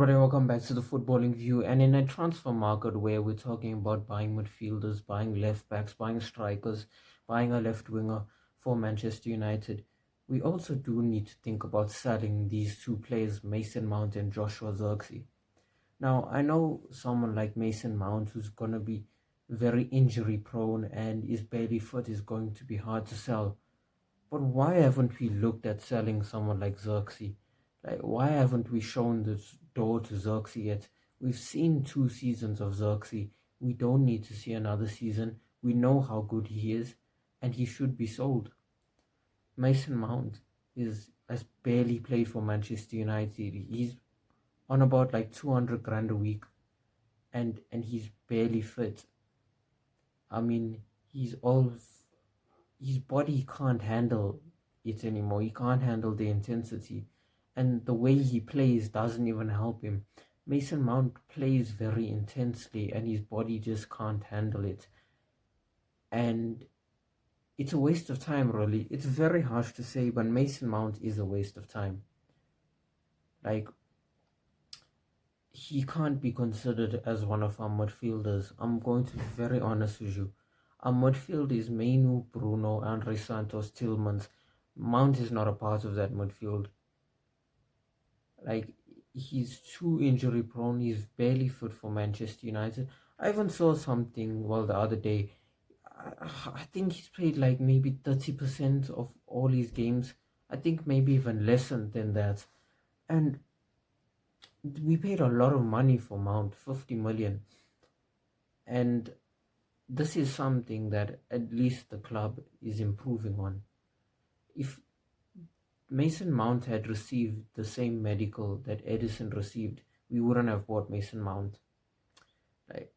everybody, welcome back to the Footballing View. And in a transfer market where we're talking about buying midfielders, buying left backs, buying strikers, buying a left winger for Manchester United, we also do need to think about selling these two players, Mason Mount and Joshua Zirkzee. Now, I know someone like Mason Mount, who's going to be very injury prone and is barely fit, is going to be hard to sell. But why haven't we looked at selling someone like Zirkzee? Like, why haven't we shown this door to Zirkzee yet? We've seen 2 seasons of Zirkzee. We don't need to see another season. We know how good he is, and he should be sold. Mason Mount has barely played for Manchester United. He's on about like 200 grand a week, and he's barely fit. I mean, his body can't handle it anymore. He can't handle the intensity, and the way he plays doesn't even help him. Mason Mount plays very intensely, and his body just can't handle it. And it's a waste of time, really. It's very harsh to say, but Mason Mount is a waste of time. Like, he can't be considered as one of our midfielders. I'm going to be very honest with you. Our midfield is Mainu, Bruno, Andre Santos, Tillmans. Mount is not a part of that midfield. Like, he's too injury prone. He's barely fit for Manchester United. I even saw something, the other day. I think he's played like maybe 30% of all his games. I think maybe even less than that. And we paid a lot of money for Mount, 50 million. And this is something that at least the club is improving on. If Mason Mount had received the same medical that Edison received, we wouldn't have bought Mason Mount. Like,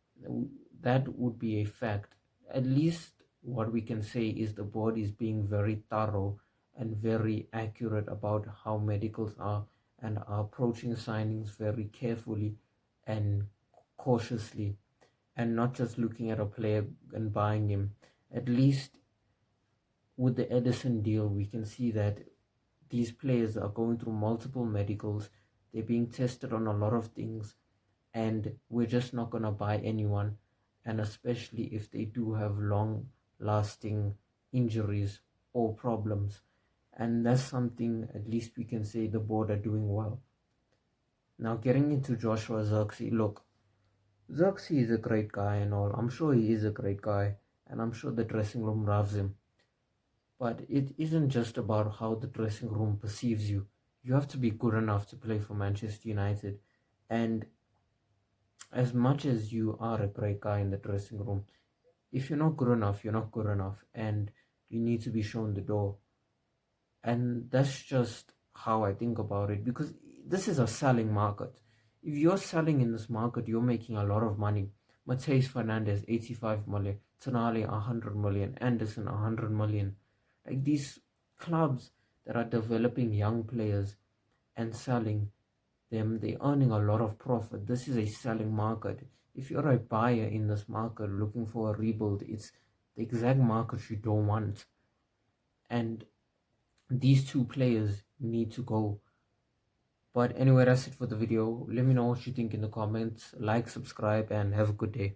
that would be a fact. At least what we can say is the board is being very thorough and very accurate about how medicals are, and are approaching signings very carefully and cautiously, and not just looking at a player and buying him. At least with the Edison deal, we can see that these players are going through multiple medicals. They're being tested on a lot of things, and we're just not going to buy anyone, and especially if they do have long lasting injuries or problems. And that's something at least we can say the board are doing well. Now, getting into Joshua Zirkzee, look, Zirkzee is a great guy and all. I'm sure he is a great guy, and I'm sure the dressing room loves him. But it isn't just about how the dressing room perceives you. You have to be good enough to play for Manchester United. And as much as you are a great guy in the dressing room, if you're not good enough, you're not good enough, and you need to be shown the door. And that's just how I think about it, because this is a selling market. If you're selling in this market, you're making a lot of money. Mateus Fernandes, 85 million. Tonali, 100 million. Anderson, 100 million. Like, these clubs that are developing young players and selling them, they're earning a lot of profit. This is a selling market. If you're a buyer in this market looking for a rebuild, it's the exact market you don't want. And these 2 players need to go. But anyway, that's it for the video. Let me know what you think in the comments. Like, subscribe, and have a good day.